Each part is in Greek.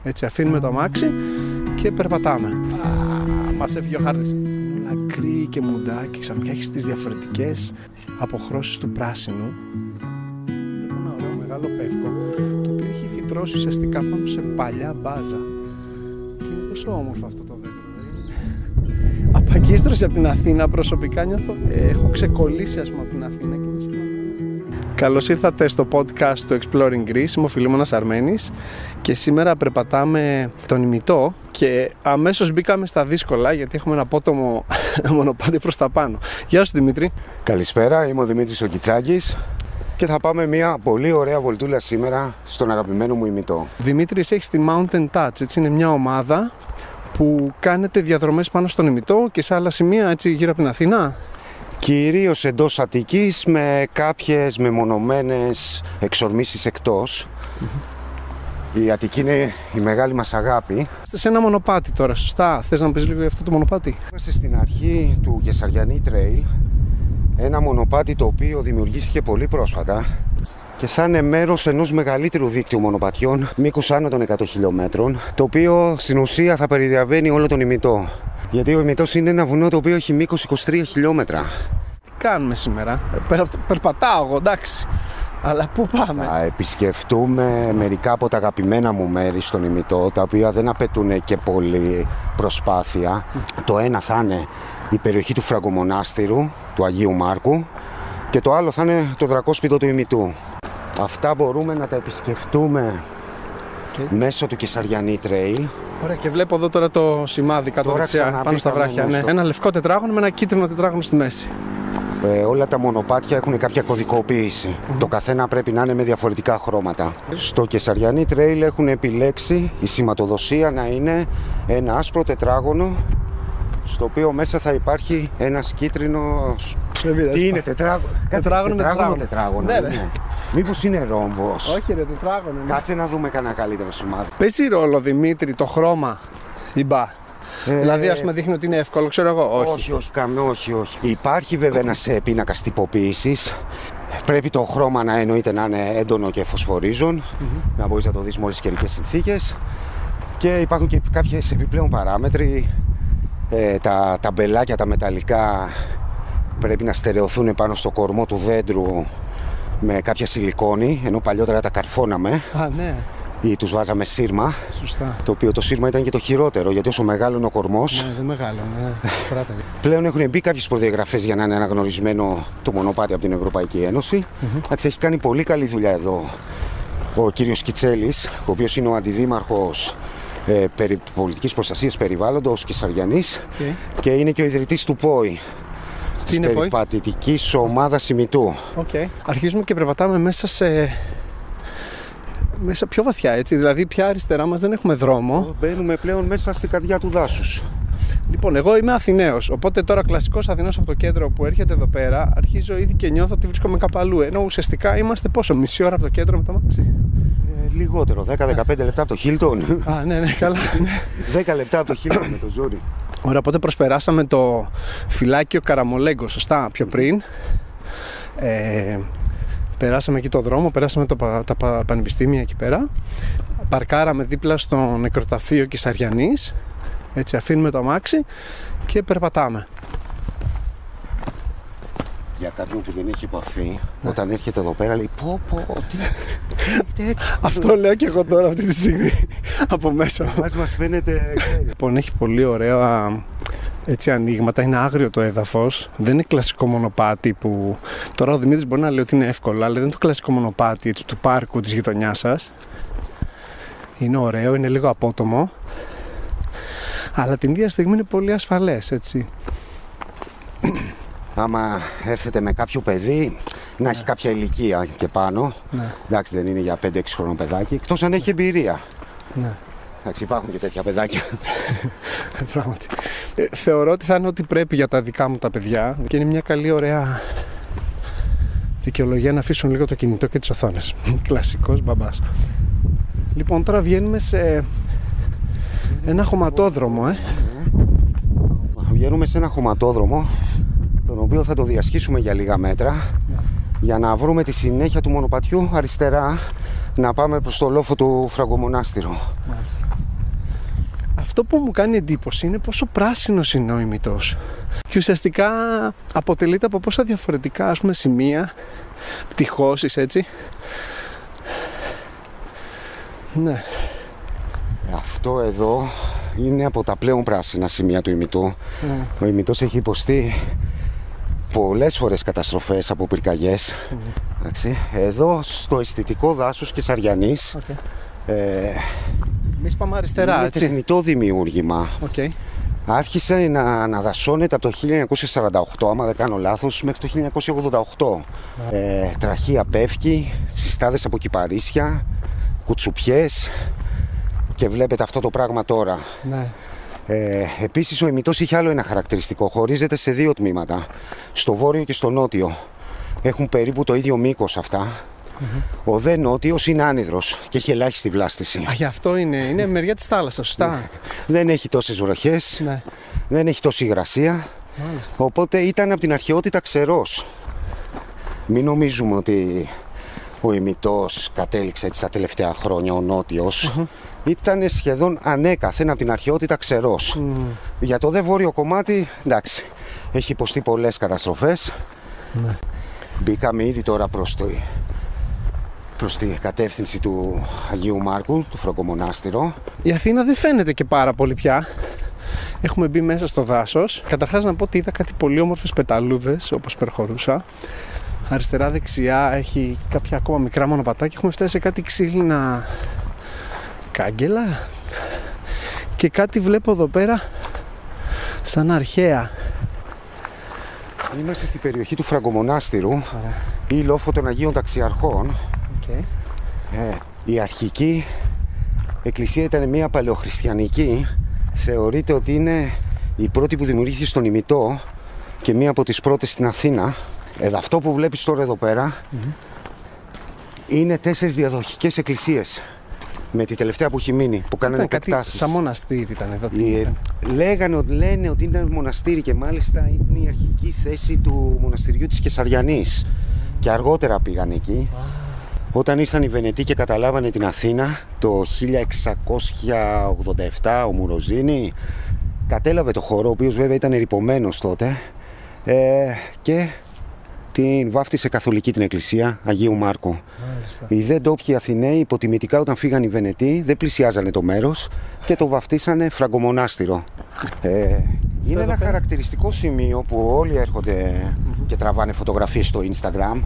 Έτσι αφήνουμε το αμάξι και περπατάμε. Μας έφυγε ο χάρτης. Όλα γκρι και μουντά και ξαφνικά έχεις τις διαφορετικές αποχρώσεις του πράσινου. Βλέπω ένα ωραίο μεγάλο πεύκο το οποίο έχει φυτρώσει ουσιαστικά πάνω σε παλιά μπάζα. Και είναι τόσο όμορφο αυτό το δέντρο. Απαγκίστρωση από την Αθήνα προσωπικά νιώθω. Έχω ξεκολλήσει από την Αθήνα και είναι σαν... Καλώς ήρθατε στο podcast του Exploring Greece. Είμαι ο Φιλίμωνας Αρμένης και σήμερα περπατάμε τον ημιτό και αμέσως μπήκαμε στα δύσκολα γιατί έχουμε ένα απότομο μονοπάτι προς τα πάνω. Γεια σου Δημήτρη. Καλησπέρα, είμαι ο Δημήτρης ο Κιτσάκης και θα πάμε μια πολύ ωραία βολτούλα σήμερα στον αγαπημένο μου ημιτό. Δημήτρη, εσύ έχεις τη Mountain Touch, έτσι είναι μια ομάδα που κάνετε διαδρομές πάνω στον ημιτό και σε άλλα σημεία έτσι γύρω από την Αθήνα. Κυρίως εντός Αττικής με κάποιες μεμονωμένες εξορμήσεις εκτός. Η Αττική είναι η μεγάλη μας αγάπη. Είστε σε ένα μονοπάτι τώρα, σωστά. Θες να μου πεις λίγο για αυτό το μονοπάτι? Είμαστε στην αρχή του Κεσαριανή Trail. Ένα μονοπάτι το οποίο δημιουργήθηκε πολύ πρόσφατα και θα είναι μέρος ενός μεγαλύτερου δίκτυου μονοπατιών μήκους άνω των 100 χιλιόμετρων, το οποίο στην ουσία θα περιδιαβαίνει όλο τον ημιτό. Γιατί ο ημιτός είναι ένα βουνό το οποίο έχει μήκος 23 χιλιόμετρα. Τι κάνουμε σήμερα? Περπατάω εγώ, εντάξει. Αλλά πού πάμε? Θα επισκεφτούμε μερικά από τα αγαπημένα μου μέρη στον ημιτό, τα οποία δεν απαιτούν και πολύ προσπάθεια. Το ένα θα είναι η περιοχή του Φραγκομονάστηρου, του Αγίου Μάρκου, και το άλλο θα είναι το δρακόσπιτο του ημιτού. Αυτά μπορούμε να τα επισκεφτούμε μέσω του Κεσαριανή Trail. Ωραία, και βλέπω εδώ τώρα το σημάδι κάτω δεξιά, πάνω στα βράχια. Ναι. Ένα λευκό τετράγωνο με ένα κίτρινο τετράγωνο στη μέση. Όλα τα μονοπάτια έχουν κάποια κωδικοποίηση. Το καθένα πρέπει να είναι με διαφορετικά χρώματα. Στο Κεσαριανή Trail έχουν επιλέξει η σηματοδοσία να είναι ένα άσπρο τετράγωνο, στο οποίο μέσα θα υπάρχει ένας κίτρινος... Τι είναι, τετράγωνο. Ναι. Μήπως είναι ρόμβος? Όχι ρε, τετράγωνο. Κάτσε να δούμε κανένα καλύτερο σημάδι. Παίζει ρόλο, Δημήτρη, το χρώμα ή μπα? Δηλαδή, ας πούμε, δείχνει ότι είναι εύκολο, ξέρω εγώ. Όχι. Υπάρχει βέβαια ένας πίνακας τυποποίησης. Πρέπει το χρώμα να εννοείται να είναι έντονο και φωσφορίζον, να μπορείς να το δεις με όλες τις καιρικές συνθήκες. Και υπάρχουν και κάποιες επιπλέον παράμετροι. Τα ταμπελάκια, τα μεταλλικά, πρέπει να στερεωθούν πάνω στο κορμό του δέντρου με κάποια σιλικόνη, ενώ παλιότερα τα καρφώναμε. Ναι. Ή τους βάζαμε σύρμα. Σωστά. Το οποίο το σύρμα ήταν και το χειρότερο, γιατί όσο μεγάλωνε ο κορμός. Ναι, δεν μεγάλωνε. Πλέον έχουν μπει κάποιες προδιαγραφές για να είναι αναγνωρισμένο το μονοπάτι από την Ευρωπαϊκή Ένωση. Έχει κάνει πολύ καλή δουλειά εδώ ο κύριος Κιτσέλης, ο οποίος είναι ο αντιδήμαρχος πολιτικής προστασίας περιβάλλοντος Κεσαριανής και είναι και ο ιδρυτής του ΠΟΗ. Της περιπατητικής ομάδας ημιτού. Αρχίζουμε και περπατάμε μέσα πιο βαθιά, έτσι. Δηλαδή, πια αριστερά μας δεν έχουμε δρόμο. Μπαίνουμε πλέον μέσα στην καρδιά του δάσους. Λοιπόν, εγώ είμαι Αθηναίος. Οπότε τώρα κλασικός Αθηναίος από το κέντρο που έρχεται εδώ πέρα, αρχίζω ήδη και νιώθω ότι βρίσκομαι κάπου αλλού. Ενώ ουσιαστικά είμαστε πόσο, μισή ώρα από το κέντρο με το αμάξι? Λιγότερο, 10-15 λεπτά από το Χίλτον. Ναι, καλά. 10 λεπτά από το Χίλτον με το ζόρι. Ωραία, οπότε προσπεράσαμε το φυλάκιο Καραμολέγκο, σωστά, πιο πριν. Περάσαμε εκεί το δρόμο, περάσαμε τα πανεπιστήμια εκεί πέρα. Παρκάραμε δίπλα στο νεκροταφείο Κεσαριανής. Έτσι αφήνουμε το αμάξι και περπατάμε. Για κάποιον που δεν έχει επαφή, όταν έρχεται εδώ πέρα λέει τι έτσι. Αυτό λέω και εγώ τώρα αυτή τη στιγμή από μέσα. Μας φαίνεται. Λοιπόν, έχει πολύ ωραία έτσι ανοίγματα, είναι άγριο το έδαφος, δεν είναι κλασικό μονοπάτι που τώρα ο Δημήτρης μπορεί να λέει ότι είναι εύκολο, αλλά δεν είναι το κλασικό μονοπάτι έτσι, του πάρκου της γειτονιάς σας. Είναι ωραίο, είναι λίγο απότομο, αλλά την ίδια στιγμή είναι πολύ ασφαλές, έτσι. Άμα έρθετε με κάποιο παιδί, να έχει κάποια ηλικία και πάνω, εντάξει, δεν είναι για 5-6 χρονών παιδάκι, εκτός αν έχει εμπειρία. Εντάξει, υπάρχουν και τέτοια παιδάκια. Πράγματι. Θεωρώ ότι θα είναι ό,τι πρέπει για τα δικά μου τα παιδιά και είναι μια καλή ωραία δικαιολογία να αφήσουν λίγο το κινητό και τις οθόνες. Κλασικός μπαμπάς. Λοιπόν, τώρα βγαίνουμε σε ένα χωματόδρομο. Βγαίνουμε σε ένα χωματόδρομο, τον οποίο θα το διασχίσουμε για λίγα μέτρα, για να βρούμε τη συνέχεια του μονοπατιού αριστερά, να πάμε προς το λόφο του Φραγκομονάστηρου. Μάλιστα. Μάλιστα. Αυτό που μου κάνει εντύπωση είναι πόσο πράσινος είναι ο ημιτός. Και ουσιαστικά αποτελείται από πόσα διαφορετικά, ας πούμε, σημεία, πτυχώσεις, έτσι. Ναι. Αυτό εδώ είναι από τα πλέον πράσινα σημεία του ημιτού. Ο ημιτός έχει υποστεί πολλές φορές καταστροφές από πυρκαγιές. Εδώ στο αισθητικό δάσος και Σαριανής. Εμείς πάμε αριστερά, είναι έτσι. τεχνητό δημιούργημα. Άρχισε να αναδασώνεται από το 1948, άμα δεν κάνω λάθος, μέχρι το 1988. Τραχεία πεύκη, συστάδες από κυπαρίσια, κουτσουπιές, και βλέπετε αυτό το πράγμα τώρα. Ναι. Επίσης ο ημιτός είχε άλλο ένα χαρακτηριστικό. Χωρίζεται σε δύο τμήματα, στο βόρειο και στο νότιο. Έχουν περίπου το ίδιο μήκος αυτά. Ο δε νότιος είναι άνυδρος και έχει ελάχιστη βλάστηση. Α, γι' αυτό είναι μεριά της θάλασσας, σωστά. Δεν έχει τόσες βροχές, Ναι. δεν έχει τόση υγρασία. Μάλιστα. Οπότε ήταν από την αρχαιότητα ξερός. Μην νομίζουμε ότι ο ημιτός κατέληξε έτσι τα τελευταία χρόνια, ο νότιος. Ήταν σχεδόν ανέκαθεν από την αρχαιότητα ξερός. Για το δε βόρειο κομμάτι, εντάξει, έχει υποστεί πολλές καταστροφές. Ναι. Μπήκαμε ήδη τώρα προς τη κατεύθυνση του Αγίου Μάρκου, του Φραγκομονάστηρο. Η Αθήνα δεν φαίνεται και πάρα πολύ πια. Έχουμε μπει μέσα στο δάσος. Καταρχάς να πω ότι είδα κάτι πολύ όμορφες πεταλούδες όπως περχωρούσα. Αριστερά-δεξιά έχει κάποια ακόμα μικρά μονοπατάκια. Έχουμε φτάσει σε κάτι ξύλινα κάγκελα. Και κάτι βλέπω εδώ πέρα σαν αρχαία. Είμαστε στην περιοχή του Φραγκομονάστηρου, η λόφο των Αγίων Ταξιαρχών. Η αρχική εκκλησία ήταν μια παλαιοχριστιανική. Θεωρείται ότι είναι η πρώτη που δημιουργήθηκε στον ημιτό και μία από τις πρώτες στην Αθήνα. Αυτό που βλέπεις τώρα εδώ πέρα είναι 4 διαδοχικές εκκλησίες, με τη τελευταία που έχει μείνει, που κάνανε επεκτάσεις. Σαν μοναστήρι ήταν εδώ. Λένε ότι ήταν μοναστήρι και μάλιστα είναι η αρχική θέση του μοναστηριού της Κεσαριανής. Και αργότερα πήγαν εκεί. Όταν ήρθαν οι Βενετοί και καταλάβανε την Αθήνα το 1687, ο Μουροζίνη κατέλαβε το χώρο, ο οποίος βέβαια ήταν ερειπωμένος τότε, και την βάφτισε καθολική την εκκλησία Αγίου Μάρκου. Μάλιστα. Οι δε ντόπιοι Αθηναίοι υποτιμητικά, όταν φύγαν οι Βενετοί, δεν πλησιάζανε το μέρος και το βαφτίσανε Φραγκομονάστηρο. Είναι ένα χαρακτηριστικό σημείο που όλοι έρχονται και τραβάνε φωτογραφίες στο Instagram.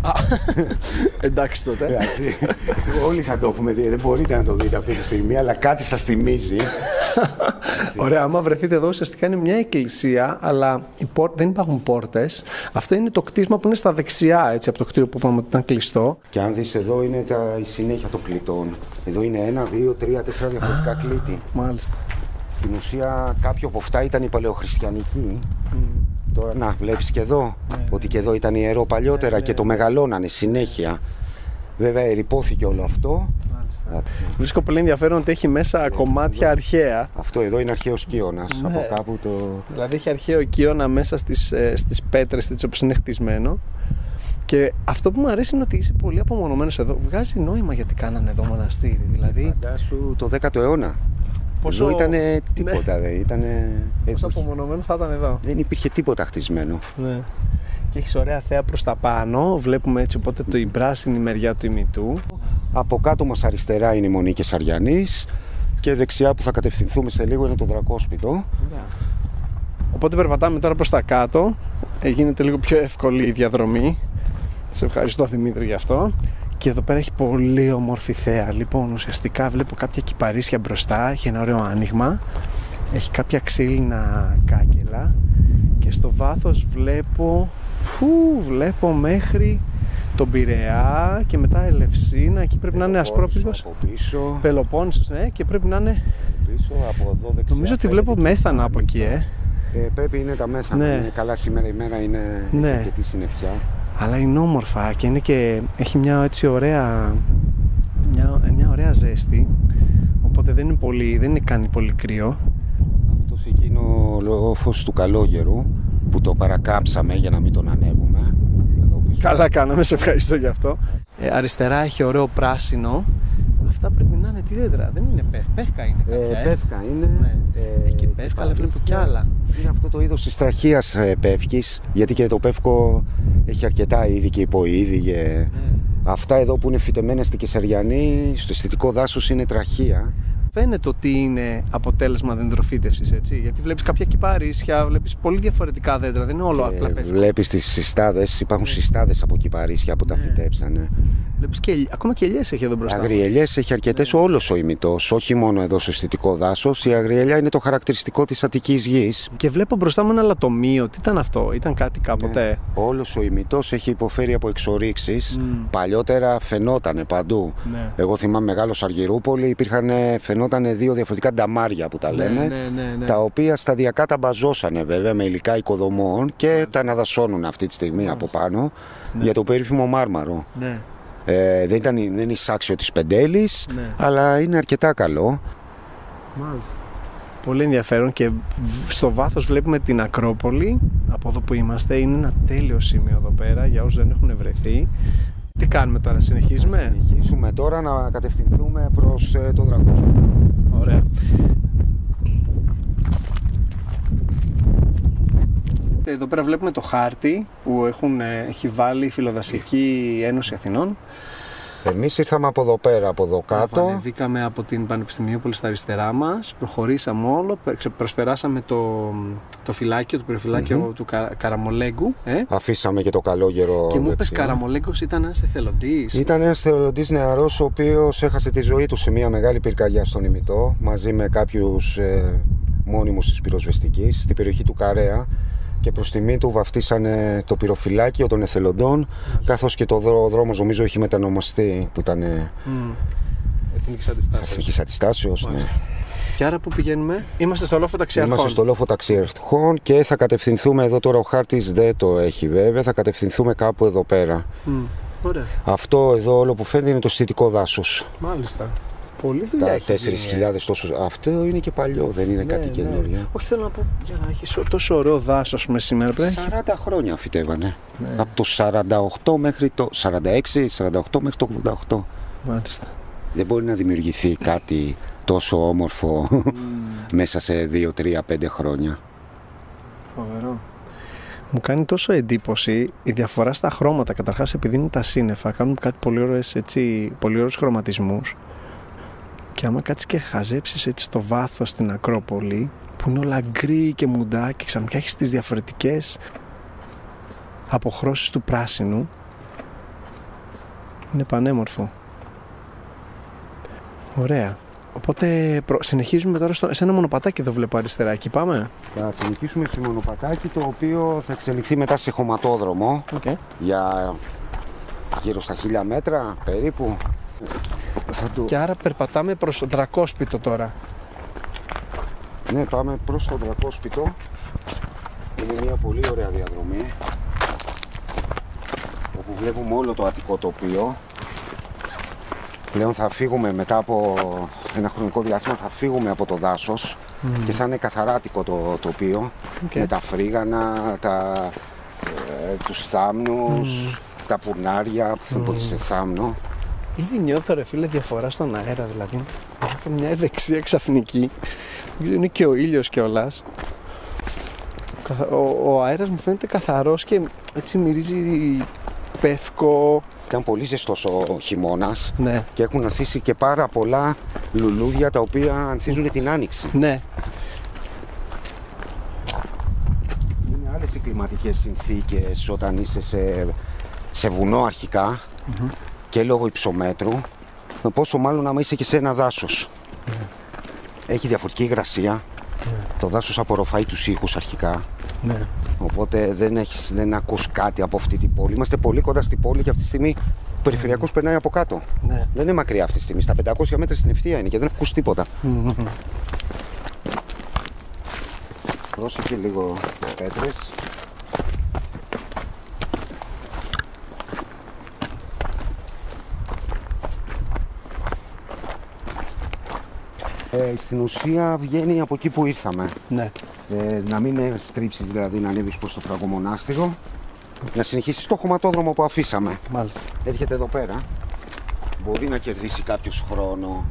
Εντάξει τότε. Όλοι θα το πούμε, δεν μπορείτε να το δείτε αυτή τη στιγμή, αλλά κάτι σας θυμίζει. Ωραία, άμα βρεθείτε εδώ, ουσιαστικά είναι μια εκκλησία, αλλά δεν υπάρχουν πόρτες. Αυτό είναι το κτίσμα που είναι στα δεξιά, έτσι, από το κτίριο που είπαμε ότι ήταν κλειστό. Και αν δεις εδώ είναι η συνέχεια των κλητών. Εδώ είναι 1, 2, 3, 4 διαφορετικά κλίτη. Μάλιστα. Στην ουσία κάποιο από αυτά ήταν η παλαιοχριστιανική. Τώρα να βλέπεις και εδώ ότι και εδώ ήταν ιερό παλιότερα και το μεγαλώνανε συνέχεια. Βέβαια ερειπώθηκε όλο αυτό. Βρίσκω πολύ ενδιαφέρον ότι έχει μέσα κομμάτια αρχαία. Αυτό εδώ είναι αρχαίος κύωνας. Από κάπου το... Δηλαδή έχει αρχαίο κύωνα μέσα στις πέτρες, έτσι όπως είναι χτισμένο. Και αυτό που μου αρέσει είναι ότι είσαι πολύ απομονωμένος εδώ. Βγάζει νόημα γιατί κάνανε εδώ μοναστήρι. Δηλαδή... Φαντάσου το 10ο αιώνα. Εδώ ήτανε τίποτα, δεν ήτανε... Πόσο απομονωμένο θα ήταν εδώ. Δεν υπήρχε τίποτα χτισμένο. Ναι. Και έχεις ωραία θέα προς τα πάνω. Βλέπουμε έτσι οπότε η πράσινη μεριά του ημιτού. Από κάτω μας αριστερά είναι η Μονή Κεσαριανής και δεξιά που θα κατευθυνθούμε σε λίγο είναι το Δρακόσπιτο. Οπότε περπατάμε τώρα προς τα κάτω. Γίνεται λίγο πιο εύκολη η διαδρομή. Σε ευχαριστώ Δημήτρη γι' αυτό. Και εδώ πέρα έχει πολύ όμορφη θέα. Λοιπόν, ουσιαστικά βλέπω κάποια κυπαρίσια μπροστά. Έχει ένα ωραίο άνοιγμα. Έχει κάποια ξύλινα κάγκελα. Και στο βάθος βλέπω μέχρι τον Πειραιά και μετά Ελευσίνα. Εκεί πρέπει να είναι Ασπρόπυργος. Πελοπόννησος, ναι, και πρέπει να είναι. Πίσω, από εδώ δεξιά. Νομίζω ότι βλέπω Μέθανα από εκεί, πρέπει είναι τα Μέθανα. Ναι. Είναι καλά σήμερα η μέρα, είναι αρκετή συννεφιά. Αλλά είναι όμορφα και έχει μια έτσι ωραία, μια ωραία ζέστη. Οπότε δεν είναι κάνει πολύ κρύο. Αυτός εκεί είναι ο λόφος του Καλόγερου που το παρακάψαμε για να μην τον ανέβουμε. Καλά κάναμε, σε ευχαριστώ γι' αυτό. Αριστερά έχει ωραίο πράσινο. Αυτά πρέπει να να είναι τη δέντρα, δεν είναι πεύκα είναι κάποια. Πεύκα είναι. Ναι. Έχει και πεύκα, αλλά βλέπω κι άλλα. Είναι αυτό το είδος της τραχείας πεύκης, γιατί και το πεύκο έχει αρκετά είδη και υποείδη. Αυτά εδώ που είναι φυτεμένα στη Κεσαριανή, στο αισθητικό δάσος, είναι τραχεία. Φαίνεται ότι είναι αποτέλεσμα δεντροφύτευσης, έτσι. Γιατί βλέπεις κάποια κυπαρίσια, βλέπεις πολύ διαφορετικά δέντρα, δεν είναι όλο απλά πεύκο. Βλέπεις τις συστάδες, υπάρχουν συστάδες από κυπαρίσια που τα φυτέψανε. Βλέπεις και ακόμα και ελιές έχει εδώ μπροστά. Αγριελιές έχει αρκετές, όλος ο ημιτός, όχι μόνο εδώ στο αισθητικό δάσος. Η αγριελιά είναι το χαρακτηριστικό της Αττικής γης. Και βλέπω μπροστά μου ένα λατομείο. Τι ήταν αυτό, ήταν κάτι κάποτε? Όλος ο ημιτός έχει υποφέρει από εξορίξεις. Παλιότερα φαινότανε παντού. Εγώ θυμάμαι Μεγάλος Αργυρούπολη, φαινότανε 2 διαφορετικά νταμάρια που τα λέμε, τα οποία σταδιακά τα μπαζώσανε βέβαια με υλικά οικοδομών και τα αναδασώνουν αυτή τη στιγμή από πάνω για το περίφημο μάρμαρο. Δεν είναι εισάξιο της Πεντέλης, αλλά είναι αρκετά καλό. Μάλιστα. Πολύ ενδιαφέρον, και στο βάθος βλέπουμε την Ακρόπολη. Από εδώ που είμαστε είναι ένα τέλειο σημείο εδώ πέρα για όσους δεν έχουν βρεθεί. Τι κάνουμε τώρα, συνεχίζουμε? Θα συνεχίσουμε τώρα να κατευθυνθούμε προς το Δρακόσπιτο. Ωραία. Εδώ πέρα βλέπουμε το χάρτη που έχει βάλει η Φιλοδασιακή Ένωση Αθηνών. Εμείς ήρθαμε από εδώ πέρα, από εδώ κάτω. Ανεβήκαμε από την Πανεπιστημιούπολη στα αριστερά μας, προχωρήσαμε όλο, προσπεράσαμε το φυλάκιο, το περιφυλάκιο του Καραμολέγκου. Αφήσαμε και το Καλόγερο. Και μου είπες Καραμολέγκος ήταν ένας εθελοντής. Ήταν ένας εθελοντής νεαρός, ο οποίος έχασε τη ζωή του σε μια μεγάλη πυρκαγιά στον ημιτό, μαζί με κάποιους μόνιμους της πυροσβεστικής, στην περιοχή του Καρέα. Και προς τιμή του βαφτίσανε το πυροφυλάκιο των εθελοντών, καθώς και το δρόμος νομίζω έχει μετανομαστεί, που ήταν Εθνικής Αντιστάσεως. Ναι. Και άρα που πηγαίνουμε? Είμαστε στο λόφο ταξιαρχών. Είμαστε στο λόφο ταξιαρχών και θα κατευθυνθούμε εδώ τώρα. Ο χάρτης δεν το έχει βέβαια, θα κατευθυνθούμε κάπου εδώ πέρα. Ωραία. Αυτό εδώ όλο που φαίνεται είναι το αισθητικό δάσος. Μάλιστα. Πολύ δουλειά. Τα 4.000 τόσο. Αυτό είναι και παλιό, δεν είναι κάτι καινούριο. Όχι, θέλω να πω, για να έχει τόσο ωραίο δάσος με σήμερα. 40 χρόνια φυτεύανε. Από το 48 μέχρι το 46, 48 μέχρι το 88. Μάλιστα. Δεν μπορεί να δημιουργηθεί κάτι τόσο όμορφο μέσα σε 2, 3, 5 χρόνια. Φοβερό. Μου κάνει τόσο εντύπωση η διαφορά στα χρώματα. Καταρχάς, επειδή είναι τα σύννεφα, κάνουν κάτι πολύ ωραίους χρωματισμούς. Και άμα κάτσεις και χαζέψεις έτσι το βάθος στην Ακρόπολη, που είναι όλα γκρι και μουντά, και ξαφνικά έχεις τις διαφορετικές αποχρώσεις του πράσινου, είναι πανέμορφο. Ωραία. Οπότε συνεχίζουμε τώρα σε ένα μονοπατάκι εδώ βλέπω αριστερά. Εκεί πάμε. Θα συνεχίσουμε σε μονοπατάκι, το οποίο θα εξελιχθεί μετά σε χωματόδρομο για γύρω στα 1000 μέτρα περίπου. Και άρα περπατάμε προς το Δρακόσπιτο τώρα. Ναι, πάμε προς το Δρακόσπιτο. Είναι μια πολύ ωραία διαδρομή, όπου βλέπουμε όλο το Αττικό τοπίο. Πλέον θα φύγουμε μετά από ένα χρονικό διάστημα, θα φύγουμε από το δάσος και θα είναι καθαρά Αττικό το τοπίο, με τα φρίγανα, τους θάμνους, τα πουρνάρια που θα πω σε θάμνο. Ήδη νιώθω, ρε φίλε, διαφορά στον αέρα, δηλαδή. Νιώθω μια ευεξία ξαφνική. Είναι και ο ήλιος κιόλας. Ο αέρας μου φαίνεται καθαρός και έτσι μυρίζει πεύκο. Ήταν πολύ ζεστός ο χειμώνας και έχουν ανθίσει και πάρα πολλά λουλούδια, τα οποία ανθίζουν την άνοιξη. Ναι. Είναι άλλες οι κλιματικές συνθήκες όταν είσαι σε βουνό αρχικά. Και λόγω υψομέτρου, πόσο μάλλον άμα είσαι και σε ένα δάσος. Έχει διαφορετική υγρασία. Το δάσος απορροφάει τους ήχους αρχικά. Οπότε δεν ακούς κάτι από αυτή την πόλη. Είμαστε πολύ κοντά στην πόλη και αυτή τη στιγμή ο περιφερειακός περνάει από κάτω. Δεν είναι μακριά αυτή τη στιγμή. Στα 500 μέτρα στην ευθεία είναι και δεν ακούς τίποτα. Πρόσεχε λίγο τις πέτρες. Στην ουσία βγαίνει από εκεί που ήρθαμε. Να μην στρίψεις, δηλαδή να ανέβεις προς το Φραγκομονάστηρο, να συνεχίσεις το χωματόδρομο που αφήσαμε. Μάλιστα. Έρχεται εδώ πέρα. Μπορεί να κερδίσει κάποιος χρόνο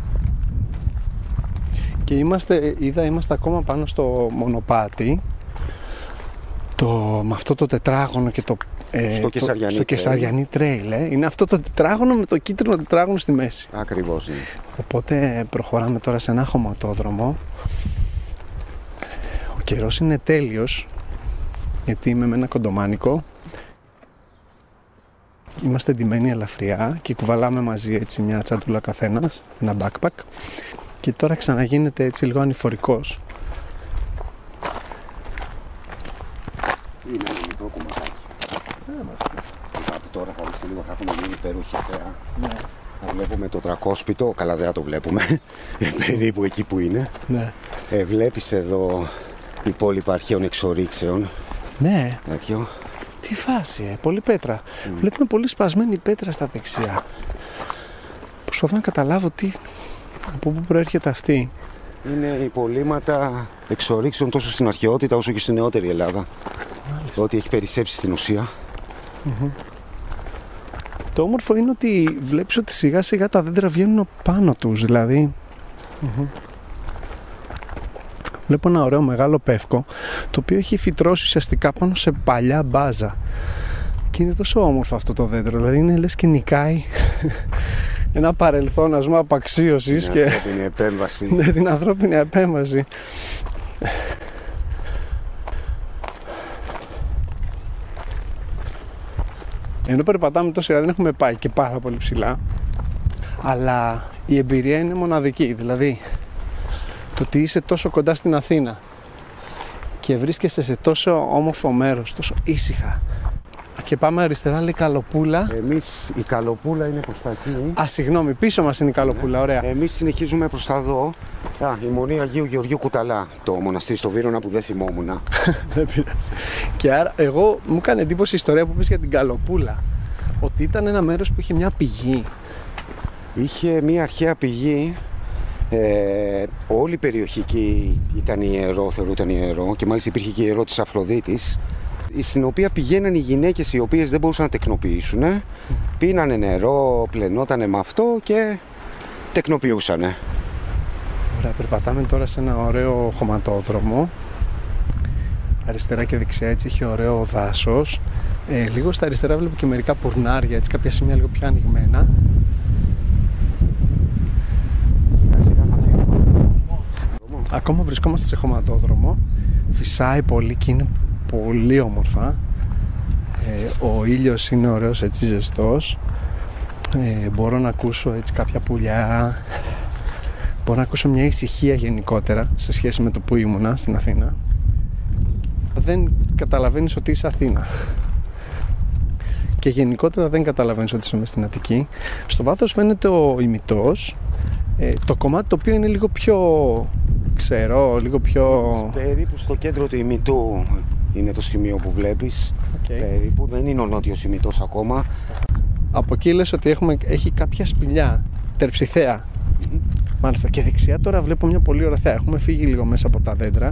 Και είμαστε ακόμα πάνω στο μονοπάτι, με αυτό το τετράγωνο και στο Κεσαριανή Trail. Είναι αυτό το τετράγωνο με το κίτρινο τετράγωνο στη μέση. Ακριβώς είναι. Οπότε προχωράμε τώρα σε ένα χωματόδρομο. Ο καιρός είναι τέλειος, γιατί είμαι με ένα κοντομάνικο. Είμαστε ντυμένοι ελαφριά και κουβαλάμε μαζί έτσι μια τσάντουλα καθένας, ένα backpack. Και τώρα ξαναγίνεται έτσι λίγο ανηφορικός. Είναι ένα μικρό κομματάκι. Τώρα θα δεις λίγο, θα έχουμε γίνει υπέροχη θέα. Ναι. Θα βλέπουμε το δρακόσπιτο, καλά δεν θα το βλέπουμε, περίπου εκεί που είναι. Ναι. Βλέπεις εδώ υπόλοιπα αρχαίων εξορίξεων. Ναι. Τέτοιο. Τι φάση, πολύ πέτρα. Βλέπουμε πολύ σπασμένη πέτρα στα δεξιά. Προσπαθώ να καταλάβω από πού προέρχεται αυτή. Είναι υπολείμματα εξορίξεων τόσο στην αρχαιότητα όσο και στη νεότερη Ελλάδα. Μάλιστα. Ό,τι έχει περισσέψει στην ουσία. Το όμορφο είναι ότι βλέπεις ότι σιγά σιγά τα δέντρα βγαίνουν πάνω τους, δηλαδή. Βλέπω ένα ωραίο μεγάλο πεύκο, το οποίο έχει φυτρώσει ουσιαστικά πάνω σε παλιά μπάζα. Και είναι τόσο όμορφο αυτό το δέντρο, δηλαδή είναι λες και νικάει ένα παρελθόν, ας πούμε, απαξίωσης. Την ανθρώπινη επέμβαση. Ναι, την ανθρώπινη επέμβαση. Ενώ περπατάμε τόση ώρα, δεν έχουμε πάει και πάρα πολύ ψηλά, αλλά η εμπειρία είναι μοναδική. Δηλαδή, το ότι είσαι τόσο κοντά στην Αθήνα και βρίσκεσαι σε τόσο όμορφο μέρος, τόσο ήσυχα. Και πάμε αριστερά, λέει Καλοπούλα. Εμείς η Καλοπούλα είναι προς τα εκεί. Α, συγγνώμη, πίσω μας είναι η Καλοπούλα, ωραία. Εμείς συνεχίζουμε προς τα εδώ. Η Μονή Αγίου Γεωργίου Κουταλά, το μοναστήρι στο Βύρωνα που δεν θυμόμουν. Δεν πειράζει. Και άρα, εγώ μου έκανε εντύπωση η ιστορία που πες για την Καλοπούλα. Ότι ήταν ένα μέρος που είχε μια πηγή. Είχε μια αρχαία πηγή. Όλη η περιοχή εκεί ήταν ιερό, θεωρούταν ιερό, και μάλιστα υπήρχε και ιερό της Αφροδίτης, στην οποία πηγαίναν οι γυναίκες οι οποίες δεν μπορούσαν να τεκνοποιήσουν, πίνανε νερό, πλενότανε με αυτό και τεκνοποιούσανε. Ωραία, περπατάμε τώρα σε ένα ωραίο χωματόδρομο. Αριστερά και δεξιά έτσι έχει ωραίο δάσος. Λίγο στα αριστερά βλέπω και μερικά πουρνάρια, έτσι κάποια σημεία λίγο πιο ανοιγμένα. Ακόμα βρισκόμαστε σε χωματόδρομο. Φυσάει πολύ και είναι πολύ όμορφα. Ο ήλιος είναι ωραίος, έτσι ζεστός. Μπορώ να ακούσω έτσι κάποια πουλιά. Μπορώ να ακούσω μια ησυχία γενικότερα σε σχέση με το που ήμουνα στην Αθήνα. Δεν καταλαβαίνεις ότι είσαι Αθήνα. Και γενικότερα δεν καταλαβαίνεις ότι είσαι μες στην Αττική. Στο βάθος φαίνεται ο ημιτός. Το κομμάτι το οποίο είναι λίγο πιο ξερό, λίγο πιο... Περίπου στο κέντρο του ημιτού είναι το σημείο που βλέπεις. Περίπου δεν είναι ο νότιος ημιτός ακόμα. Από εκεί λες ότι έχει κάποια σπηλιά, τερψιθέα. Μάλιστα, και δεξιά τώρα βλέπω μια πολύ ωραία θέα. Έχουμε φύγει λίγο μέσα από τα δέντρα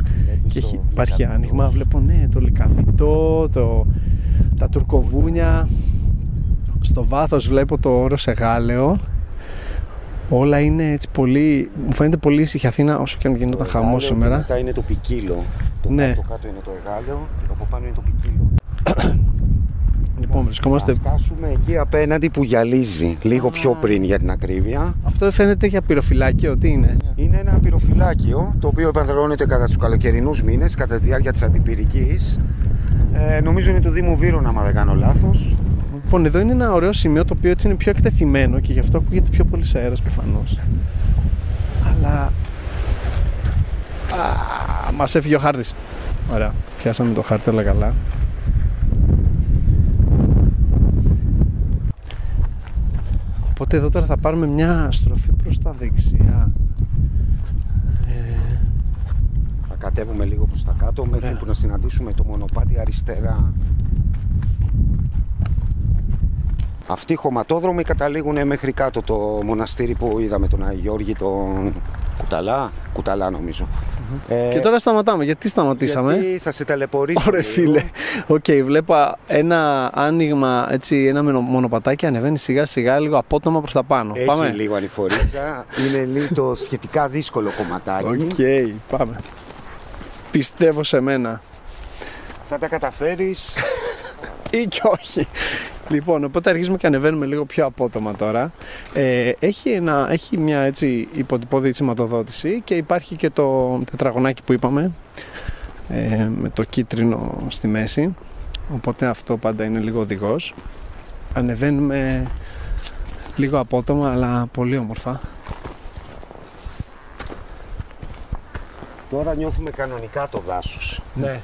και υπάρχει άνοιγμα. Βλέπω το λυκαβητό, τα τουρκοβούνια. Στο βάθος βλέπω το Όρος Εγάλεο. Όλα είναι έτσι πολύ. Μου φαίνεται πολύ ήσυχη Αθήνα, όσο και αν γινόταν χαμός σήμερα. Μετά είναι το Πικύλο. Το κάτω είναι το Εγάλεο και από πάνω είναι το Πικύλο. Λοιπόν, βρισκόμαστε. Θα φτάσουμε εκεί απέναντι που γυαλίζει, λίγο πιο πριν για την ακρίβεια. Αυτό φαίνεται για πυροφυλάκιο, τι είναι? Είναι ένα πυροφυλάκιο το οποίο επανδρώνεται κατά τους καλοκαιρινούς μήνες, κατά τη διάρκεια της αντιπυρικής. Νομίζω είναι του Δήμου Βύρωνα, άμα δεν κάνω λάθος. Λοιπόν, εδώ είναι ένα ωραίο σημείο το οποίο έτσι είναι πιο εκτεθειμένο και γι' αυτό ακούγεται πιο πολύ αέρας προφανώς. Αλλά. Μας έφυγε ο χάρτης. Ωραία, πιάσαμε το χάρτη, όλα καλά. Οπότε εδώ τώρα θα πάρουμε μια στροφή προς τα δεξιά. Θα κατέβουμε λίγο προς τα κάτω μέχρι που να συναντήσουμε το μονοπάτι αριστερά. Αυτοί οι χωματόδρομοι καταλήγουν μέχρι κάτω, το μοναστήρι που είδαμε, τον Άγιο Γιώργη, τον Κουταλά νομίζω. Και τώρα σταματάμε. Γιατί σταματήσαμε? Γιατί θα σε ταλαιπωρήσω. Ωραία φίλε. Οκ, βλέπω ένα άνοιγμα, έτσι, ένα μονοπατάκι ανεβαίνει σιγά σιγά λίγο απότομα προς τα πάνω. Έχει πάμε. λίγο ανηφορίτσα. Είναι λίγο σχετικά δύσκολο κομματάκι. Οκ, πάμε. Πιστεύω σε μένα. Θα τα καταφέρεις. Ή και όχι. Λοιπόν, οπότε αρχίζουμε και ανεβαίνουμε λίγο πιο απότομα τώρα. Έχει μια έτσι υποτυπώδη σηματοδότηση και υπάρχει και το τετραγωνάκι που είπαμε, με το κίτρινο στη μέση. Οπότε αυτό πάντα είναι λίγο οδηγός. Ανεβαίνουμε λίγο απότομα αλλά πολύ όμορφα. Τώρα νιώθουμε κανονικά το δάσος. Ναι.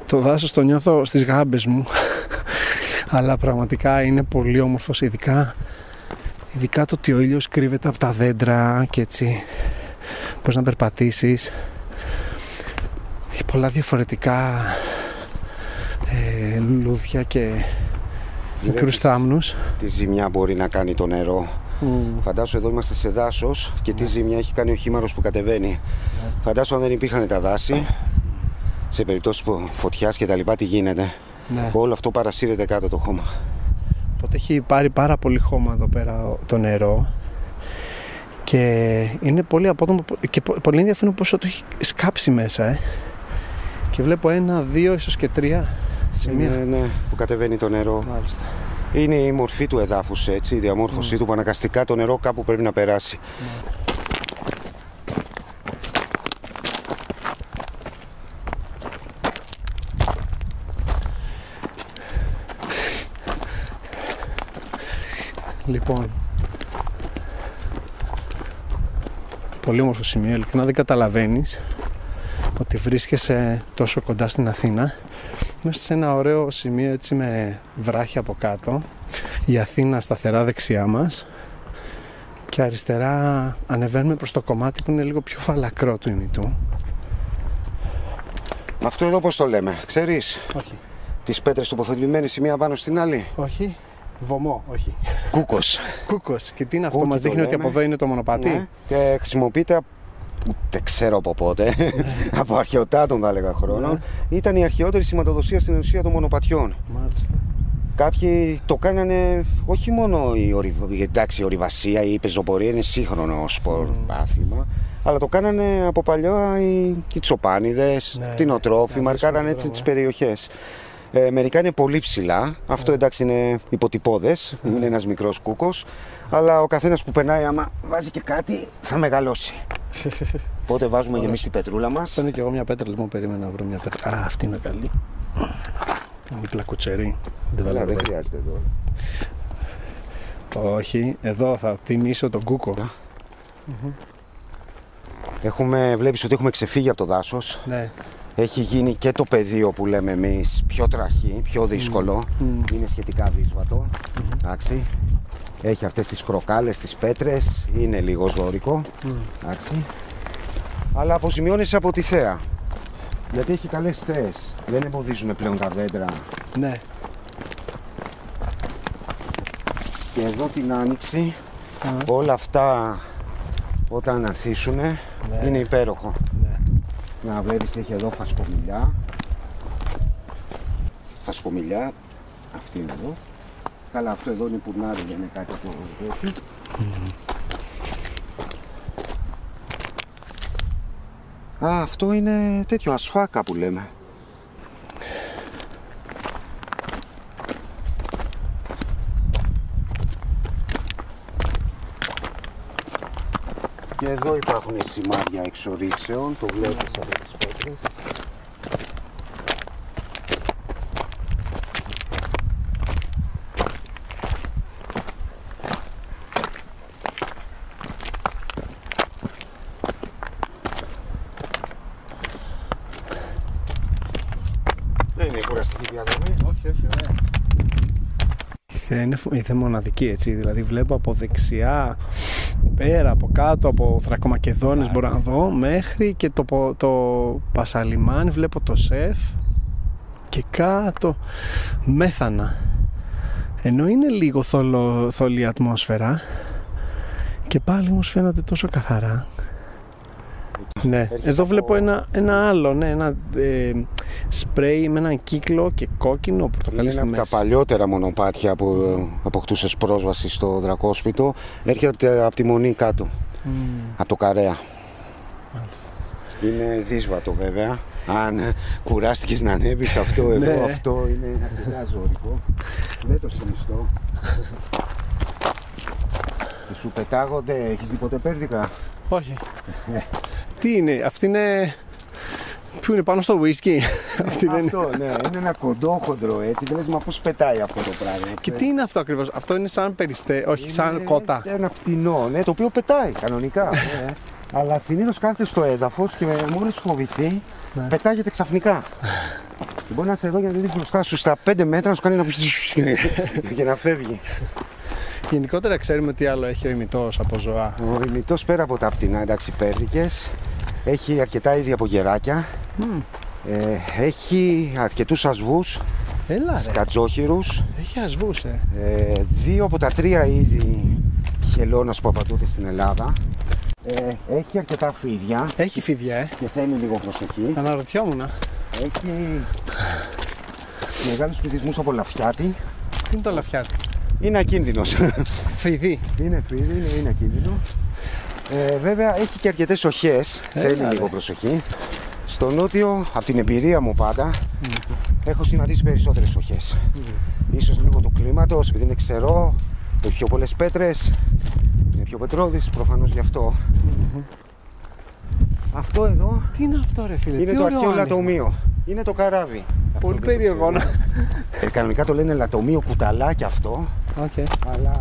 Το δάσος το νιώθω στις γάμπες μου. Αλλά πραγματικά είναι πολύ όμορφος, ειδικά το ότι ο ήλιος κρύβεται από τα δέντρα και έτσι μπορείς να περπατήσεις. Έχει πολλά διαφορετικά λούδια και μικρούς θάμνους. Τι ζημιά μπορεί να κάνει το νερό. Φαντάσου εδώ είμαστε σε δάσος και τι ζημιά έχει κάνει ο χήμαρος που κατεβαίνει. Φαντάσου αν δεν υπήρχαν τα δάση, σε περίπτωση φωτιάς και τα λοιπά, τι γίνεται. Ναι. Όλο αυτό παρασύρεται κάτω το χώμα. Οπότε έχει πάρει πάρα πολύ χώμα εδώ πέρα το νερό και είναι πολύ απότομο και πολύ ενδιαφέρον πόσο το έχει σκάψει μέσα. Και βλέπω 1, 2, ίσως και 3 σημεία. Ναι, που κατεβαίνει το νερό. Μάλιστα. Είναι η μορφή του εδάφους, έτσι, η διαμόρφωσή του, που αναγκαστικά το νερό κάπου πρέπει να περάσει. Λοιπόν, πολύ όμορφο σημείο, ειλικρινά δεν καταλαβαίνεις ότι βρίσκεσαι τόσο κοντά στην Αθήνα, μέσα σε ένα ωραίο σημείο έτσι με βράχια από κάτω, η Αθήνα σταθερά δεξιά μας και αριστερά ανεβαίνουμε προς το κομμάτι που είναι λίγο πιο φαλακρό του ημιτού. Αυτό εδώ πώς το λέμε, ξέρεις? Όχι. Τις πέτρες τοποθετημένες η μία πάνω στην άλλη. Όχι. Βωμό, όχι. Κούκος. Κούκος. Και τι είναι αυτό, Κούκι μας δείχνει το ότι από λέμε. εδώ είναι το μονοπάτι. Ναι. Και χρησιμοποιείται, ούτε ξέρω από πότε, από αρχαιοτάτων θα έλεγα χρόνων. Ναι. Ήταν η αρχαιότερη σηματοδοσία στην ουσία των μονοπατιών. Μάλιστα. Κάποιοι το κάνανε όχι μόνο η ορειβασία ή η πεζοπορία, είναι σύγχρονο σπορ άθλημα, αλλά το κάνανε από παλιά οι τσοπάνιδες, Ναι, κτηνοτρόφοι, ναι, μαρκάρανε έτσι τις περιοχές. Μερικά είναι πολύ ψηλά, αυτό εντάξει είναι υποτυπώδες, είναι ένας μικρός κούκος, αλλά ο καθένας που περνάει άμα βάζει και κάτι θα μεγαλώσει. Οπότε βάζουμε και εμείς την πετρούλα μας. Παίρνω και εγώ μια πέτρα, λοιπόν, περίμενα να βρω μια πέτρα. Α, αυτή είναι καλή. Είναι πλακουτσερή. Δεν χρειάζεται εδώ. Όχι, εδώ θα τιμήσω τον κούκο. Βλέπεις ότι έχουμε ξεφύγει από το δάσος. Ναι. Έχει γίνει και το πεδίο που λέμε εμείς πιο τραχή, πιο δύσκολο. Είναι σχετικά δύσβατο. Εντάξει. Έχει αυτές τις κροκάλες, τις πέτρες. Είναι λίγο ζώρικο. Εντάξει. Αλλά αποζημιώνεσαι από τη θέα. Γιατί έχει καλές θέες. Δεν εμποδίζουν πλέον τα δέντρα. Ναι. Και εδώ την άνοιξη όλα αυτά όταν ανθίσουνε είναι υπέροχο. Ναι. Να βλέπεις έχει εδώ φασκομηλιά. Φασκομηλιά. Αυτή είναι εδώ. Καλά, αυτό εδώ είναι πουρνάρι, δεν είναι κάτι το τέτοιο. Α, αυτό είναι τέτοιο ασφάκα που λέμε. Και εδώ υπάρχουν σημάδια εξορίξεων, το βλέπεις από τις πέτρες. Δεν είναι κουραστική διαδρομή. Όχι, ωραία. Είναι μοναδική, έτσι, δηλαδή βλέπω από δεξιά, πέρα, από κάτω, από Θρακομακεδόνες μπορώ να δω, μέχρι και το Πασαλιμάνι, βλέπω το ΣΕΦ και κάτω Μέθανα. Ενώ είναι λίγο θολή ατμόσφαιρα, Και πάλι όμως φαίνονται τόσο καθαρά. Ναι, εδώ βλέπω ένα άλλο, ναι, ένα σπρέι με έναν κύκλο και κόκκινο πορτοκαλί στη μέση. Είναι από τα παλιότερα μονοπάτια που αποκτούσες πρόσβαση στο Δρακόσπιτο. Έρχεται από τη Μονή κάτω, από το Καρέα. Μάλιστα. Είναι δύσβατο βέβαια. Αν κουράστηκες να ανέβεις αυτό εδώ, ναι. Αυτό είναι αρκετά ζώρικο. Δεν το συνιστώ. Σου πετάγονται, έχεις δει ποτέ πέρδικα? Όχι. Τι είναι, αυτή είναι... Πού είναι, πάνω στο whisky? Αυτό, ναι, είναι ένα κοντόχοντρο έτσι. Και λες, μα πώς πετάει αυτό το πράγμα? Και τι είναι αυτό ακριβώς? Αυτό είναι σαν όχι, σαν κότα. Ένα πτηνό, ναι, το οποίο πετάει κανονικά. Ναι. Αλλά συνήθως κάθεται στο έδαφος και μόλις φοβηθεί, ναι, πετάγεται ξαφνικά. Και μπορεί να είσαι εδώ για να το δεις μπροστά σου στα 5 μέτρα, να σου κάνει ένα και να φεύγει. Γενικότερα ξέρουμε τι άλλο έχει ο ημιτός από ζωά. Ο ημιτός πέρα από τα πτηνά, εντάξει, πέρδικες, έχει αρκετά είδη από γεράκια. Έχει αρκετούς ασβούς, σκατζόχυρους. Έχει ασβούς, 2 από τα 3 είδη χελώνας που απαντούνται στην Ελλάδα. Έχει αρκετά φίδια. Έχει φίδια, και θέλει λίγο προσοχή. Αναρωτιόμουν. Έχει μεγάλους πληθυσμούς από λαφιάτη. Τι είναι το λαφιάτη? Είναι ακίνδυνος. Φίδι. Είναι φίδι, είναι ακίνδυνο. Βέβαια έχει και αρκετές οχές. Θέλει λίγο προσοχή. Στο νότιο, από την εμπειρία μου πάντα, έχω συναντήσει περισσότερες οχές. Ίσως λίγο του κλίματος, επειδή είναι ξερό, έχει πιο πολλές πέτρες, είναι πιο πετρώδης, προφανώς γι' αυτό. Αυτό εδώ. Τι είναι αυτό, ρε φίλε? Είναι το αρχαίο λατομείο. Είναι το καράβι. Πολύ περίεργο. Κανονικά το λένε λατομείο κουταλάκι αυτό. Okay. Αλλά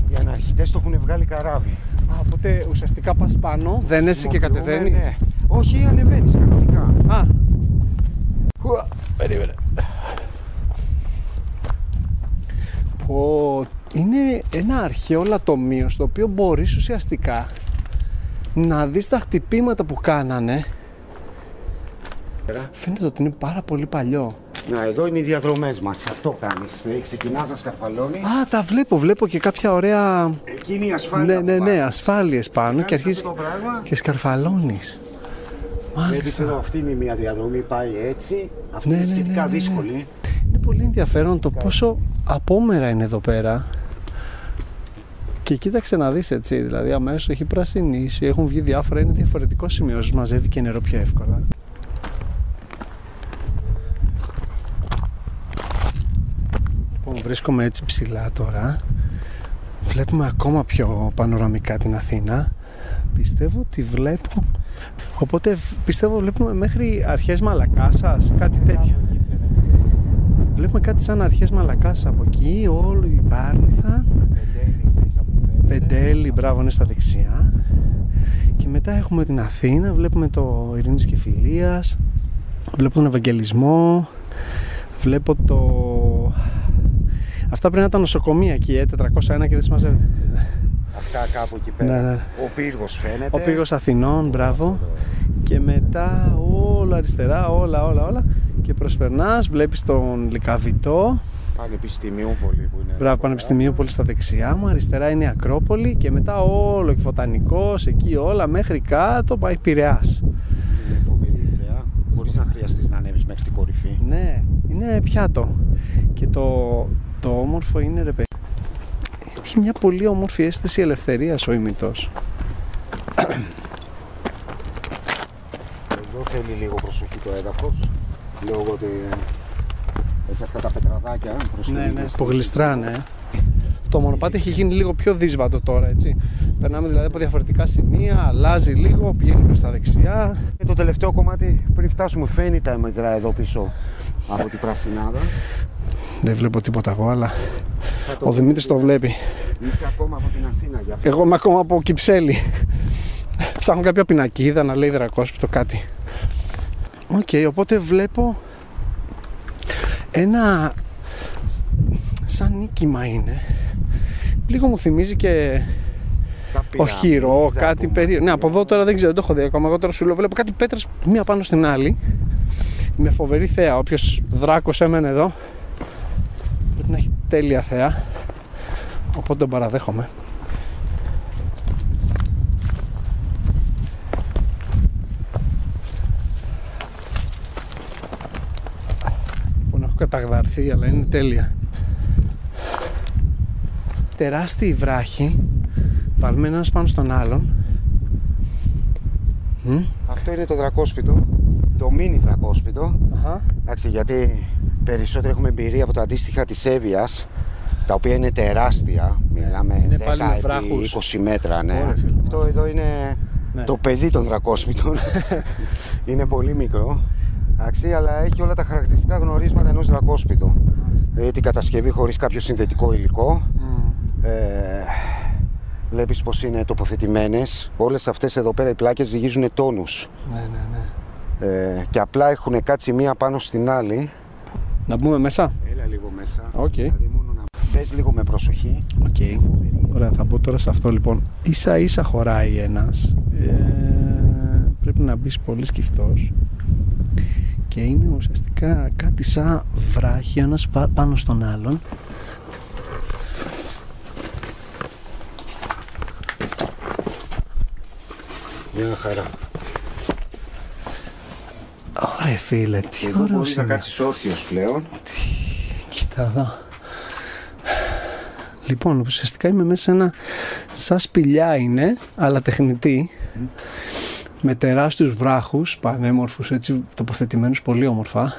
οι αναρχιτές το έχουν βγάλει καράβι. Οπότε ουσιαστικά πας πάνω, δένεσαι και κατεβαίνεις. Ναι. Όχι, ανεβαίνεις κανονικά. Περίμενε. Είναι ένα αρχαίο λατομείο στο οποίο μπορείς ουσιαστικά να δεις τα χτυπήματα που κάνανε. Φαίνεται ότι είναι πάρα πολύ παλιό. Να, εδώ είναι οι διαδρομές μας. Αυτό κάνεις. Ξεκινάς να σκαρφαλώνεις. Τα βλέπω και κάποια ωραία. Εκείνη η ασφάλεια. Ναι, ασφάλειες πάνω και αρχίζει και σκαρφαλώνεις. Μάλιστα. Εδώ αυτή είναι μια διαδρομή, πάει έτσι. Αυτή είναι σχετικά δύσκολη. Είναι πολύ ενδιαφέρον το πόσο απόμερα είναι εδώ πέρα. Και κοίταξε να δεις, έτσι, δηλαδή αμέσως έχει πρασινίσει, έχουν βγει διάφορα, είναι διαφορετικό σημείο, μαζεύει και νερό πιο εύκολα. Λοιπόν, βρίσκομαι έτσι ψηλά τώρα, βλέπουμε ακόμα πιο πανοραμικά την Αθήνα, πιστεύω ότι βλέπω, οπότε πιστεύω βλέπουμε μέχρι αρχές Μαλακάσας, κάτι τέτοιο. Βλέπουμε κάτι σαν αρχές Μαλακάσας από εκεί, όλο η Πάρνηθα. Πεντέλη, μπράβο, είναι στα δεξιά. Και μετά έχουμε την Αθήνα, βλέπουμε το Ειρήνης και Φιλίας, βλέπω τον Ευαγγελισμό, βλέπω το... Αυτά πρέπει να ήταν νοσοκομεία εκεί, 401 και δεν συμμαζεύεται. Αυτά κάπου εκεί πέρα. Ναι. Ο πύργος φαίνεται. Ο πύργος Αθηνών, μπράβο. Και μετά όλα αριστερά, όλα. Και προσπερνάς, βλέπεις τον Λυκαβητό. Πανεπιστημιούπολη που είναι. Μπράβο, Πανεπιστημιούπολη στα δεξιά μου, αριστερά είναι η Ακρόπολη και μετά όλο και Φωτανικός, εκεί όλα μέχρι κάτω πάει Πειραιάς. Είναι φοβερή θέα, χωρίς να χρειαστείς να ανέβεις μέχρι την κορυφή. Ναι, είναι πιάτο. Και το όμορφο είναι, ρε παιδί, έχει μια πολύ όμορφη αίσθηση ελευθερίας ο ημιτός. Εδώ θέλει λίγο προσοχή το έδαφος, λόγω ότι έχει αυτά τα πετραδάκια. Ναι, που γλιστράνε. Το μονοπάτι έχει γίνει λίγο πιο δύσβατο τώρα, έτσι. Περνάμε δηλαδή από διαφορετικά σημεία, αλλάζει λίγο, πηγαίνει προς τα δεξιά. Και το τελευταίο κομμάτι, πριν φτάσουμε, φαίνει τα εμεδρά εδώ πίσω από την Πρασινάδα. Δεν βλέπω τίποτα εγώ, αλλά ο Δημήτρης το βλέπει. Είσαι ακόμα από την Αθήνα για αυτό. Εγώ είμαι ακόμα από Κυψέλη. Ψάχνω κάποια πινακίδα να λέει Δρακόσπιτο κάτι. Οπότε βλέπω ένα σαν νίκημα είναι. Λίγο μου θυμίζει και οχυρό, κάτι περίεργο. Ναι, από εδώ τώρα δεν ξέρω, δεν το έχω δει ακόμα. Εγώ τώρα σου λέω, βλέπω κάτι πέτρες μία πάνω στην άλλη. Με φοβερή θέα. Όποιος δράκος έμενε εδώ πρέπει να έχει τέλεια θέα. Οπότε τον παραδέχομαι. καταγδαρθεί, αλλά είναι τέλεια. Τεράστιοι βράχοι, βάλουμε ένας πάνω στον άλλον. Αυτό είναι το δρακόσπιτο, το μίνι δρακόσπιτο. Εντάξει, γιατί περισσότερο έχουμε εμπειρία από τα αντίστοιχα της Εύβοιας, τα οποία είναι τεράστια. Μιλάμε 10-20 μέτρα. Ναι. Αυτό εδώ είναι το παιδί των δρακόσπιτων. Είναι πολύ μικρό. Εντάξει, αλλά έχει όλα τα χαρακτηριστικά γνωρίσματα ενός δρακόσπιτου. Δηλαδή την κατασκευή χωρίς κάποιο συνθετικό υλικό. Βλέπεις πως είναι τοποθετημένες. Όλες αυτές εδώ πέρα οι πλάκες ζυγίζουν τόνους. Και απλά έχουν κάτσει μία πάνω στην άλλη. Να μπούμε μέσα. Έλα λίγο μέσα. Δηλαδή μόνο να πες λίγο με προσοχή. Ωραία, θα μπω τώρα σε αυτό λοιπόν. Ίσα ίσα χωράει ένας. Πρέπει να μπεις πολύ σκυφτός. Και είναι ουσιαστικά κάτι σαν βράχη, ένας πάνω στον άλλον. Μια χαρά. Ωραία φίλε, τι εδώ μπορείς να κάτσεις όρθιος πλέον. Κοίτα εδώ. Λοιπόν, ουσιαστικά είμαι μέσα σε ένα σαν σπηλιά είναι, αλλά τεχνητή. Με τεράστιους βράχους, πανέμορφους, έτσι τοποθετημένους πολύ όμορφα.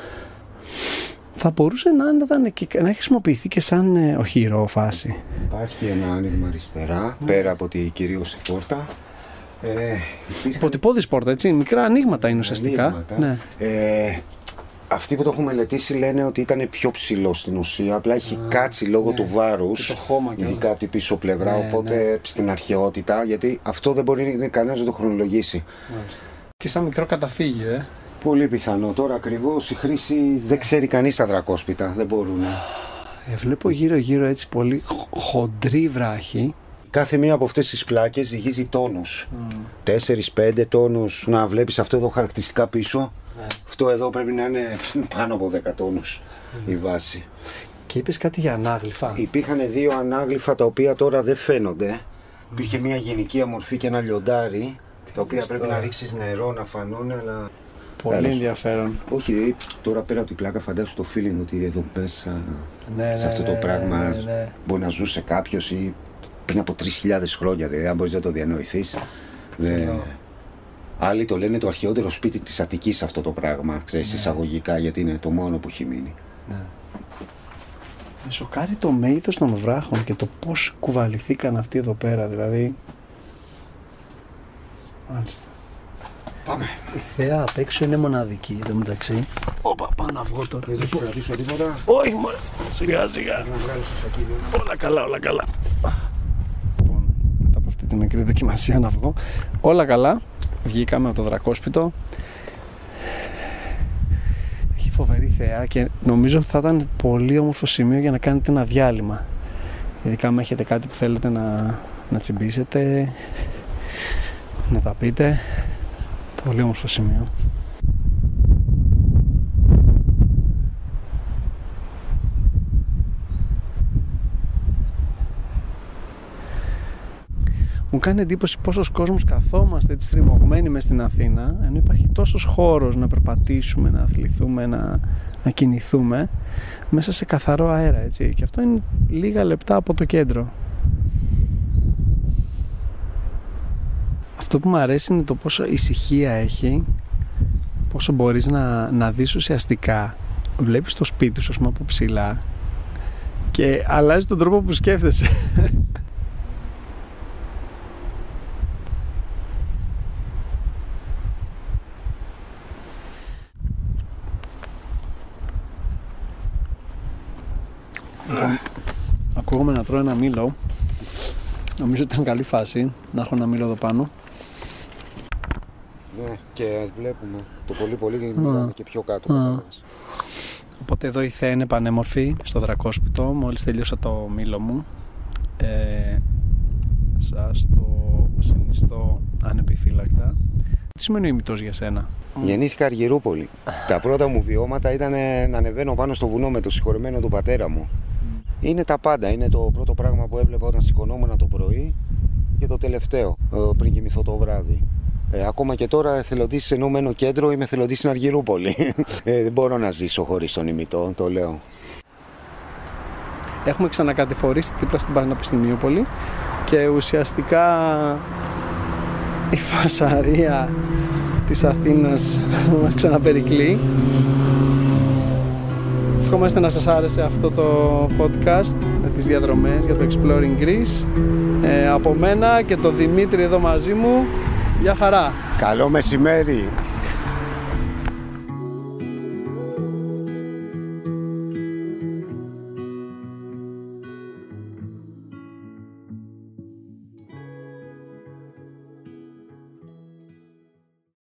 Θα μπορούσε να έχει χρησιμοποιηθεί και σαν οχυρό φάση. Υπάρχει ένα άνοιγμα αριστερά, πέρα από τη κυρίως την πόρτα. Υποτυπώδης πόρτα, έτσι, μικρά ανοίγματα είναι ουσιαστικά. Ναι. Αυτοί που το έχουν μελετήσει λένε ότι ήταν πιο ψηλό στην ουσία, απλά έχει κάτσει λόγω του βάρους, και το χώμα και ειδικά από την πίσω πλευρά, οπότε στην αρχαιότητα, γιατί αυτό δεν μπορεί κανένας να το χρονολογήσει. Μάλιστα. Και σαν μικρό καταφύγιο, Πολύ πιθανό. Τώρα ακριβώς η χρήση δεν ξέρει κανείς τα δρακόσπιτα, δεν μπορούν. Βλέπω γύρω-γύρω έτσι πολύ χοντρή βράχη. Κάθε μία από αυτές τις πλάκες ζυγίζει τόνους. 4-5 τόνους. Να βλέπεις αυτό εδώ χαρακτηριστικά πίσω. Αυτό εδώ πρέπει να είναι πάνω από 10 τόνους η βάση. Και είπες κάτι για ανάγλυφα. Υπήρχαν 2 ανάγλυφα τα οποία τώρα δεν φαίνονται. Υπήρχε μια γενική αμορφή και ένα λιοντάρι, τα οποία πρέπει να ρίξεις νερό να φανούν, αλλά... Πολύ ενδιαφέρον. Όχι, τώρα πέρα από την πλάκα φαντάσου το feeling ότι εδώ μέσα σε αυτό το πράγμα μπορεί να ζούσε κάποιος ή πριν από 3.000 χρόνια, δηλαδή αν μπορείς να το διανοηθείς. Άλλοι το λένε το αρχαιότερο σπίτι της Αττικής αυτό το πράγμα, ξέρεις, εισαγωγικά, γιατί είναι το μόνο που έχει μείνει. Με σοκάρει το μέγεθος των βράχων και το πώς κουβαληθήκαν αυτοί εδώ πέρα, δηλαδή. Μάλιστα. Πάμε. Η θέα απ' έξω είναι μοναδική εδώ μεταξύ. Όπα, πάω να βγω τώρα. Δεν θα σου κρατήσω τίποτα. Όχι μωρέ, σιγά σιγά. Να βγάλεις το σακίδιο. Όλα καλά, όλα καλά. Λοιπόν, μετά από αυτή τη μικρή δοκιμασία να βγω. Όλα καλά. Βγήκαμε από το δρακόσπιτο. Έχει φοβερή θέα και νομίζω ότι θα ήταν πολύ όμορφο σημείο για να κάνετε ένα διάλειμμα. Ειδικά αν έχετε κάτι που θέλετε να τσιμπήσετε, να τα πείτε. Πολύ όμορφο σημείο. Μου κάνει εντύπωση πόσος κόσμος καθόμαστε έτσι στριμωγμένοι μες στην Αθήνα, ενώ υπάρχει τόσος χώρος να περπατήσουμε, να αθληθούμε, να κινηθούμε μέσα σε καθαρό αέρα, έτσι. Και αυτό είναι λίγα λεπτά από το κέντρο. Αυτό που μου αρέσει είναι το πόσο ησυχία έχει, πόσο μπορείς να δεις ουσιαστικά. Βλέπεις το σπίτι σου, ας πούμε, από ψηλά και αλλάζει τον τρόπο που σκέφτεσαι. Ακούγομαι να τρώω ένα μήλο. Νομίζω ότι ήταν καλή φάση να έχω ένα μήλο εδώ πάνω. Ναι, και βλέπουμε το πολύ μιλάμε και πιο κάτω. Οπότε εδώ η θέα είναι πανέμορφη στο δρακόσπιτο. Μόλις τελείωσα το μήλο μου, σας το συνιστώ ανεπιφύλακτα. Τι σημαίνει ο ημιτός για σένα? Γεννήθηκα Αργυρούπολη. Τα πρώτα μου βιώματα ήταν να ανεβαίνω πάνω στο βουνό με το συγχωρεμένο του πατέρα μου. Είναι τα πάντα. Είναι το πρώτο πράγμα που έβλεπα όταν σηκωνόμουν το πρωί και το τελευταίο πριν κοιμηθώ το βράδυ. Ακόμα και τώρα εθελοντής σε ενωμένο κέντρο, είμαι εθελοντής στην Αργυρούπολη. Δεν μπορώ να ζήσω χωρίς τον ημιτό, το λέω. Έχουμε ξανακατηφορήσει δίπλα στην Πανεπιστημιούπολη και ουσιαστικά η φασαρία της Αθήνας μας ξαναπερικλεί. Ευχόμαστε να σας άρεσε αυτό το podcast με τις διαδρομές για το Exploring Greece. Από μένα και το Δημήτρη εδώ μαζί μου, γεια χαρά! Καλό μεσημέρι!